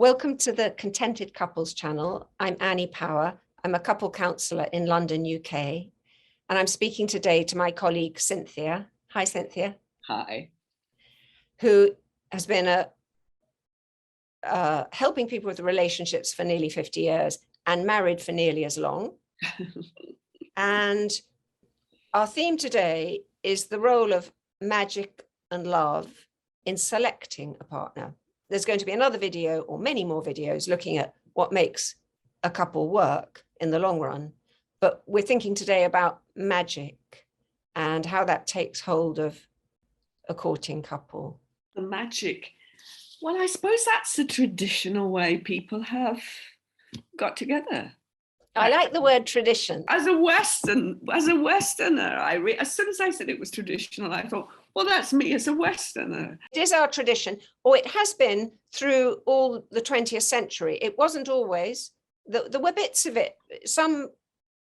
Welcome to the Contented Couples channel. I'm Annie Power. I'm a couple counsellor in London, UK. And I'm speaking today to my colleague, Cynthia. Hi, Cynthia. Hi. Who has been helping people with relationships for nearly 50 years and married for nearly as long. And our theme today is the role of magic and love in selecting a partner. There's going to be another video or many more videos looking at what makes a couple work in the long run. But we're thinking today about magic and how that takes hold of a courting couple. The magic. Well, I suppose that's the traditional way people have got together. I like the word tradition. As a Westerner, as soon as I said it was traditional, I thought, well, that's me as a Westerner. It is our tradition, or it has been through all the 20th century. It wasn't always. There were bits of it. Some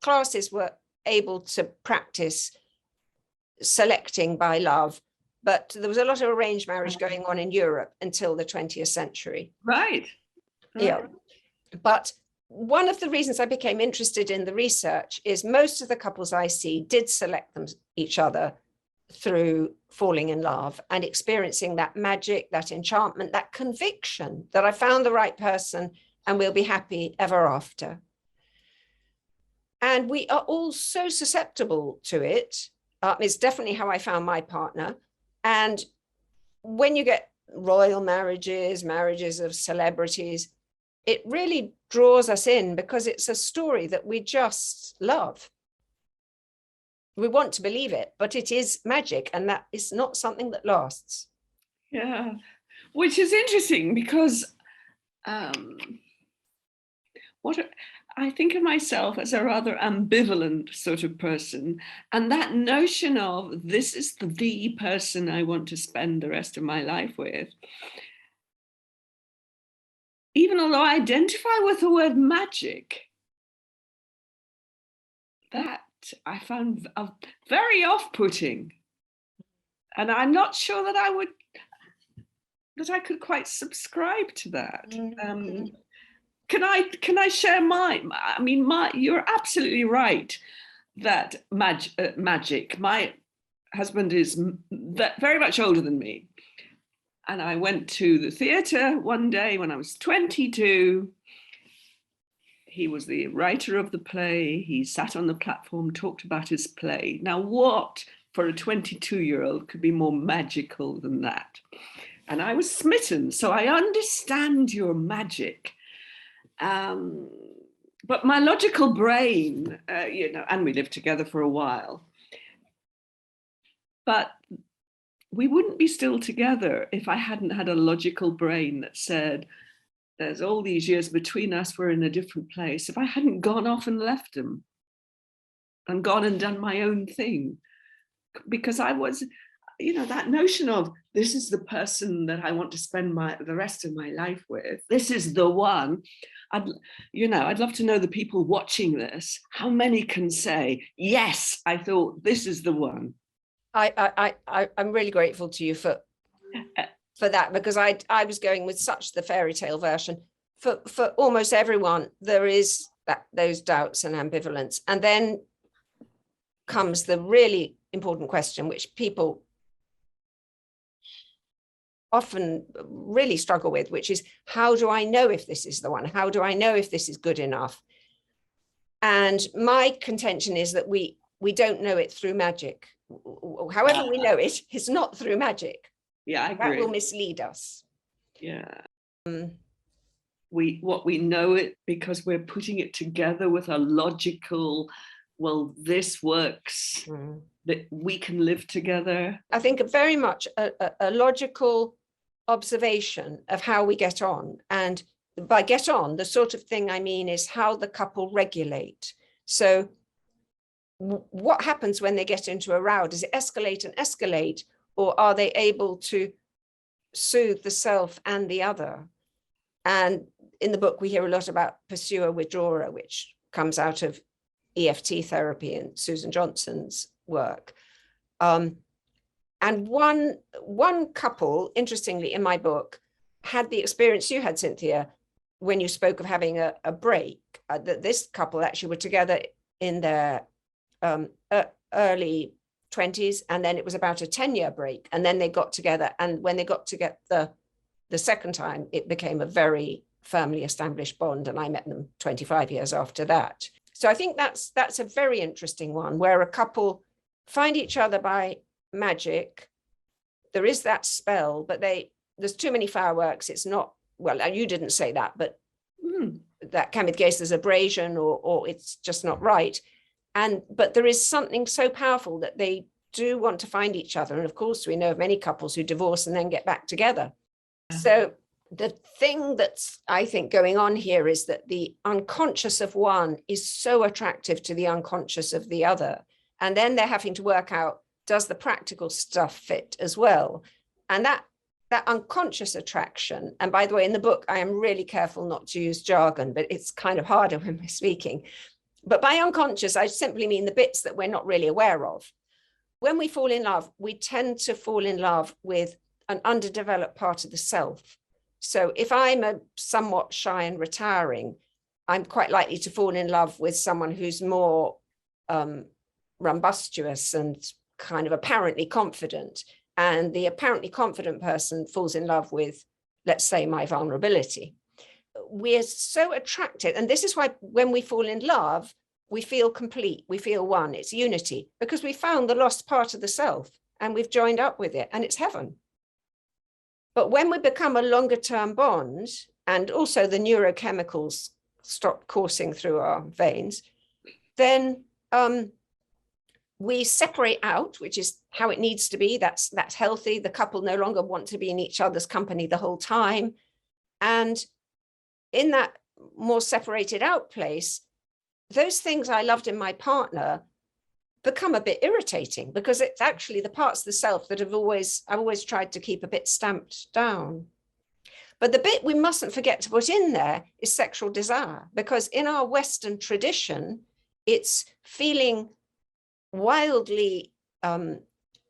classes were able to practice selecting by love, but there was a lot of arranged marriage going on in Europe until the 20th century. Right. Yeah. But one of the reasons I became interested in the research is most of the couples I see did select each other through falling in love and experiencing that magic, that enchantment, that conviction that I found the right person and we'll be happy ever after. And we are all so susceptible to it. It's definitely how I found my partner. And when you get royal marriages, marriages of celebrities, it really draws us in because it's a story that we just love. We want to believe it, but it is magic, and that is not something that lasts. Yeah, which is interesting because I think of myself as a rather ambivalent sort of person, and that notion of this is the person I want to spend the rest of my life with, even although I identify with the word magic, that I found very off-putting, and I'm not sure that I could quite subscribe to that. Can I share mine? I mean, you're absolutely right that magic. My husband is very much older than me, and I went to the theatre one day when I was 22. He was the writer of the play. He sat on the platform, talked about his play. Now, what for a 22-year-old could be more magical than that? And I was smitten. So I understand your magic. But my logical brain, and we lived together for a while, but we wouldn't be still together if I hadn't had a logical brain that said, there's all these years between us, we're in a different place. If I hadn't gone off and left him and gone and done my own thing, because I was, that notion of this is the person that I want to spend the rest of my life with. This is the one. I'd love to know the people watching this, how many can say, yes, I thought this is the one. I'm really grateful to you for that, because I was going with such the fairy tale version. For almost everyone, there is those doubts and ambivalence. And then comes the really important question, which people often really struggle with, which is, how do I know if this is the one? How do I know if this is good enough? And my contention is that we don't know it through magic. However we know it, it's not through magic. Yeah, I agree. That will mislead us. Yeah. We know it because we're putting it together with a logical, well, this works, that we can live together. I think very much a logical observation of how we get on. And by get on, the sort of thing I mean is how the couple regulate. So what happens when they get into a row? Does it escalate and escalate? Or are they able to soothe the self and the other? And in the book, we hear a lot about pursuer withdrawer, which comes out of EFT therapy and Susan Johnson's work. And one couple, interestingly, in my book, had the experience you had, Cynthia, when you spoke of having a break, that this couple actually were together in their early 20s, and then it was about a 10-year break, and then they got together, and when they got together the second time, it became a very firmly established bond, and I met them 25 years after that. So I think that's a very interesting one, where a couple find each other by magic. There is that spell, but there's too many fireworks. It's not, well, you didn't say that, but that can be the case. There's abrasion, or it's just not right. But there is something so powerful that they do want to find each other. And of course, we know of many couples who divorce and then get back together. So the thing that's, I think, going on here is that the unconscious of one is so attractive to the unconscious of the other. And then they're having to work out, does the practical stuff fit as well? And that unconscious attraction, and by the way, in the book, I am really careful not to use jargon, but it's kind of harder when we're speaking. But by unconscious, I simply mean the bits that we're not really aware of. When we fall in love, we tend to fall in love with an underdeveloped part of the self. So if I'm a somewhat shy and retiring, I'm quite likely to fall in love with someone who's more rumbustious and kind of apparently confident. And the apparently confident person falls in love with, let's say, my vulnerability. We're so attracted. And this is why when we fall in love, we feel complete, we feel one, it's unity, because we found the lost part of the self and we've joined up with it, and it's heaven. But when we become a longer term bond, and also the neurochemicals stop coursing through our veins, then we separate out, which is how it needs to be. That's healthy. The couple no longer want to be in each other's company the whole time. And in that more separated out place, those things I loved in my partner become a bit irritating, because it's actually the parts of the self that I've always tried to keep a bit stamped down. But the bit we mustn't forget to put in there is sexual desire, because in our Western tradition, it's feeling wildly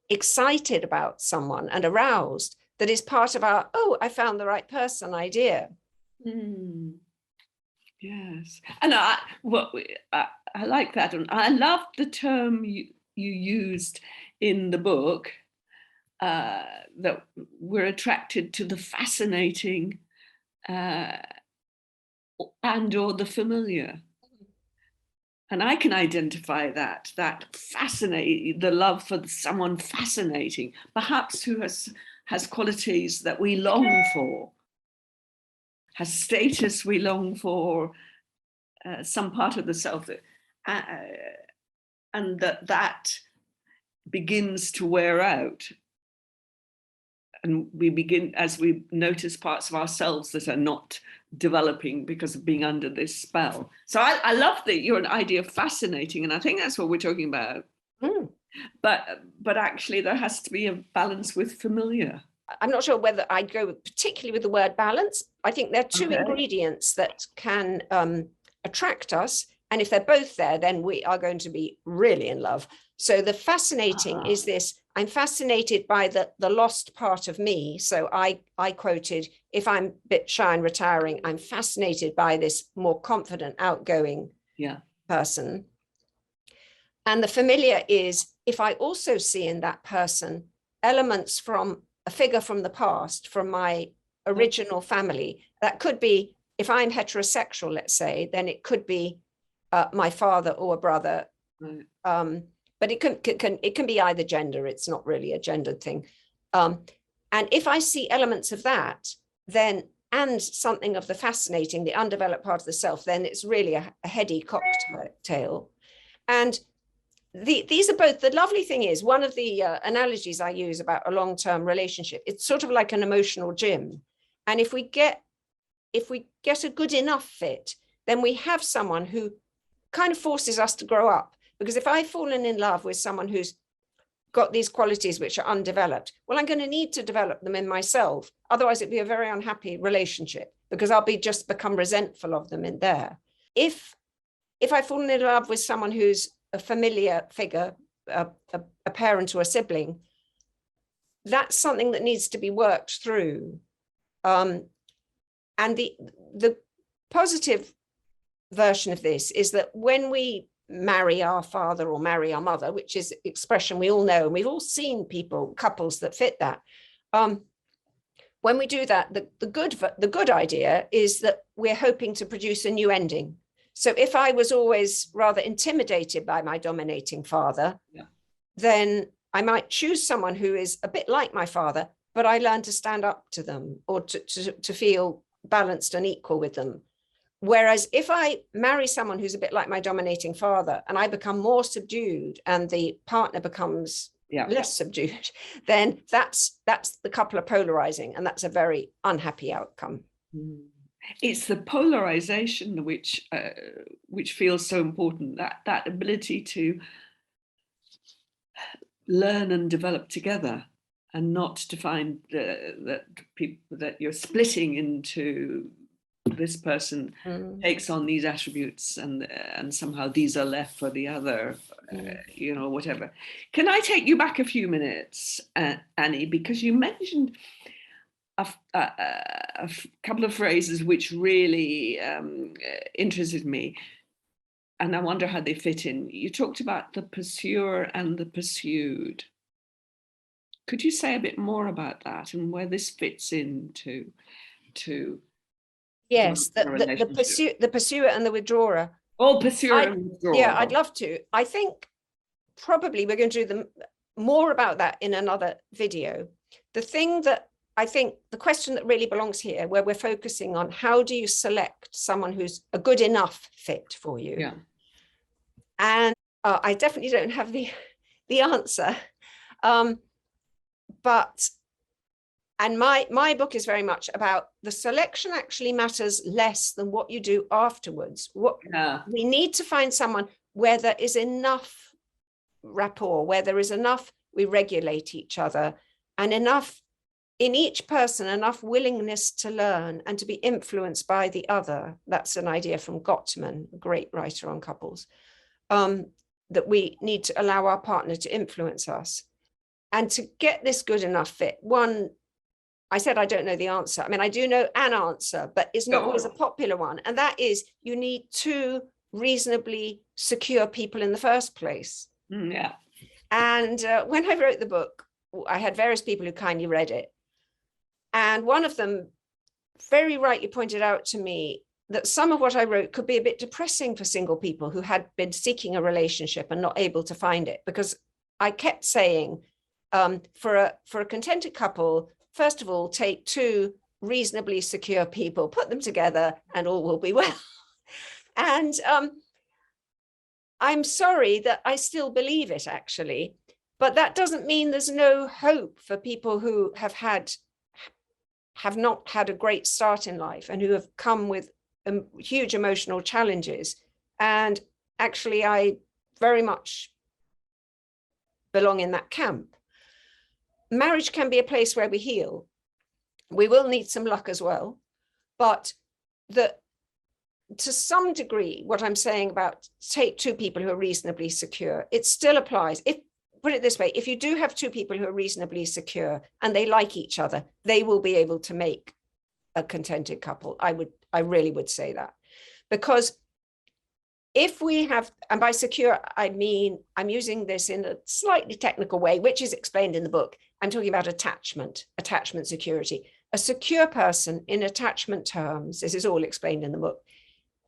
excited about someone and aroused that is part of our, oh, I found the right person idea. Yes, and I like that, and I love the term you used in the book, that we're attracted to the fascinating and or the familiar. And I can identify that fascinating, the love for someone fascinating, perhaps who has qualities that we long for, has status we long for, some part of the self, and that begins to wear out. And we begin, as we notice parts of ourselves that are not developing because of being under this spell. So I love that you're an idea of fascinating, and I think that's what we're talking about. But actually there has to be a balance with familiar. I'm not sure whether I'd go particularly with the word balance. I think there are two ingredients that can attract us. And if they're both there, then we are going to be really in love. So the fascinating is this, I'm fascinated by the lost part of me. So I quoted, if I'm a bit shy and retiring, I'm fascinated by this more confident, outgoing person. And the familiar is, if I also see in that person elements from a figure from the past, from my original family, that could be, if I'm heterosexual, let's say, then it could be my father or a brother. But it can be either gender. It's not really a gendered thing. And if I see elements of that, then, and something of the fascinating, the undeveloped part of the self, then it's really a heady cocktail. And these are both, the lovely thing is, one of the analogies I use about a long-term relationship, it's sort of like an emotional gym. And if we get a good enough fit, then we have someone who kind of forces us to grow up. Because if I've fallen in love with someone who's got these qualities which are undeveloped, well, I'm going to need to develop them in myself. Otherwise, it'd be a very unhappy relationship, because I'll just become resentful of them in there. If I've fallen in love with someone who's a familiar figure, a parent or a sibling, that's something that needs to be worked through. And the positive version of this is that when we marry our father or marry our mother, which is expression we all know, and we've all seen couples that fit that. When we do that, the good idea is that we're hoping to produce a new ending. So if I was always rather intimidated by my dominating father, then I might choose someone who is a bit like my father, but I learn to stand up to them or to feel balanced and equal with them. Whereas if I marry someone who's a bit like my dominating father and I become more subdued and the partner becomes less subdued, then that's the couple are polarizing, and that's a very unhappy outcome. It's the polarization which feels so important, that ability to learn and develop together, and not to find that you're splitting into this person takes on these attributes and somehow these are left for the other, you know, whatever. Can I take you back a few minutes, Annie, because you mentioned a couple of phrases which really interested me, and I wonder how they fit in. You talked about the pursuer and the pursued. Could you say a bit more about that and where this fits into Yes, the pursuer and the withdrawer. Oh, pursuer and withdrawer. Yeah, I'd love to. I think probably we're going to do more about that in another video. The thing that I think, the question that really belongs here, where we're focusing on how do you select someone who's a good enough fit for you? Yeah. And I definitely don't have the answer. And my book is very much about the selection actually matters less than what you do afterwards. We need to find someone where there is enough rapport, where there is enough, we regulate each other, and enough in each person, enough willingness to learn and to be influenced by the other. That's an idea from Gottman, a great writer on couples, that we need to allow our partner to influence us. And to get this good enough fit, I said I don't know the answer. I mean, I do know an answer, but it's not always a popular one. And that is, you need two reasonably secure people in the first place. Yeah. And when I wrote the book, I had various people who kindly read it. And one of them very rightly pointed out to me that some of what I wrote could be a bit depressing for single people who had been seeking a relationship and not able to find it, because I kept saying, for a contented couple, first of all, take two reasonably secure people, put them together, and all will be well. And I'm sorry that I still believe it, actually, but that doesn't mean there's no hope for people who have not had a great start in life and who have come with huge emotional challenges. And actually, I very much belong in that camp. Marriage can be a place where we heal. We will need some luck as well, but to some degree, what I'm saying about take two people who are reasonably secure, it still applies. Put it this way, if you do have two people who are reasonably secure and they like each other, they will be able to make a contented couple. I really would say that, because if we have, and by secure, I mean, I'm using this in a slightly technical way, which is explained in the book. I'm talking about attachment security. A secure person in attachment terms, this is all explained in the book,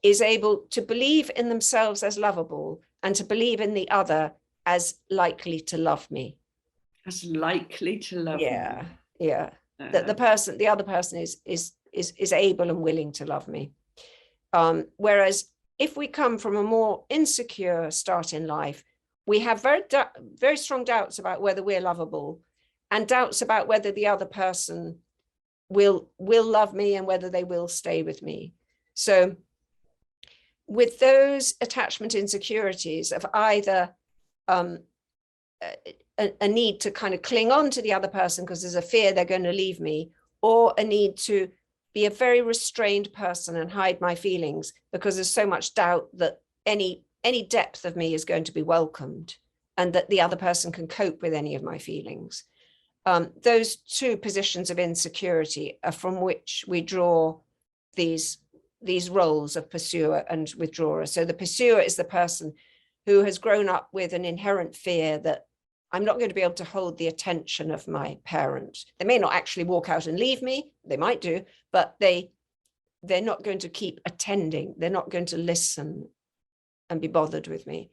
is able to believe in themselves as lovable and to believe in the other as likely to love me. As likely to love me. Yeah. That the other person is able and willing to love me. Whereas if we come from a more insecure start in life, we have very strong doubts about whether we're lovable and doubts about whether the other person will love me and whether they will stay with me. So with those attachment insecurities of either a need to kind of cling on to the other person because there's a fear they're going to leave me, or a need to be a very restrained person and hide my feelings because there's so much doubt that any depth of me is going to be welcomed and that the other person can cope with any of my feelings. Those two positions of insecurity are from which we draw these these roles of pursuer and withdrawer. So the pursuer is the person who has grown up with an inherent fear that I'm not going to be able to hold the attention of my parent. They may not actually walk out and leave me, they might do, but they're not going to keep attending, they're not going to listen and be bothered with me.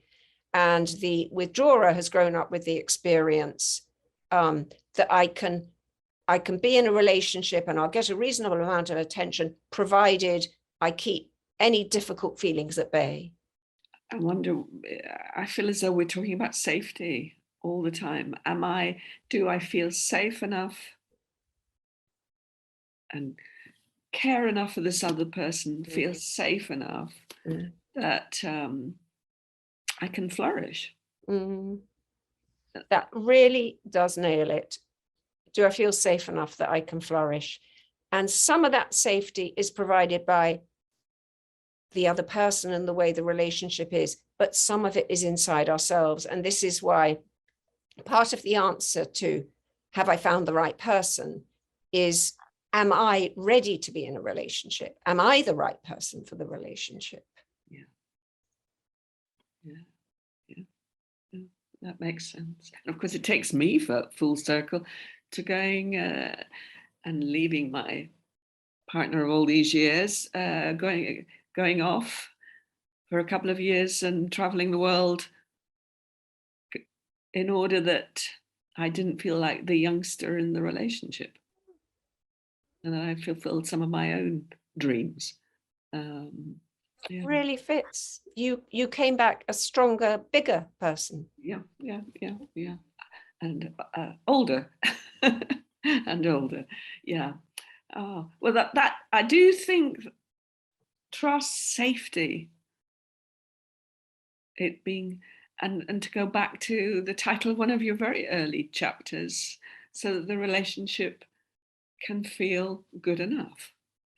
And the withdrawer has grown up with the experience that I can be in a relationship and I'll get a reasonable amount of attention, provided I keep any difficult feelings at bay. I wonder, I feel as though we're talking about safety all the time. Do I feel safe enough and care enough for this other person, feel safe enough that I can flourish? That really does nail it. Do I feel safe enough that I can flourish? And some of that safety is provided by the other person and the way the relationship is, but some of it is inside ourselves. And this is why part of the answer to have I found the right person is, am I ready to be in a relationship? Am I the right person for the relationship? Yeah. That makes sense. And of course, it takes me for full circle to going and leaving my partner of all these years, going off for a couple of years and traveling the world in order that I didn't feel like the youngster in the relationship, and that I fulfilled some of my own dreams. Really fits. You came back a stronger, bigger person. Yeah. And older and older. Yeah. Oh, well, that I do think trust, safety, it being, and to go back to the title of one of your very early chapters, so that the relationship can feel good enough.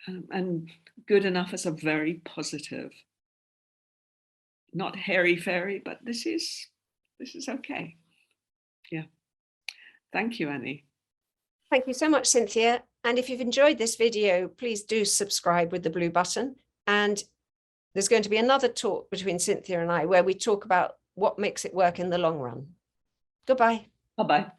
And good enough is a very positive, not hairy-fairy, but this is okay. Yeah. Thank you, Annie. Thank you so much, Cynthia. And if you've enjoyed this video, please do subscribe with the blue button. And there's going to be another talk between Cynthia and I where we talk about what makes it work in the long run. Goodbye. Bye-bye.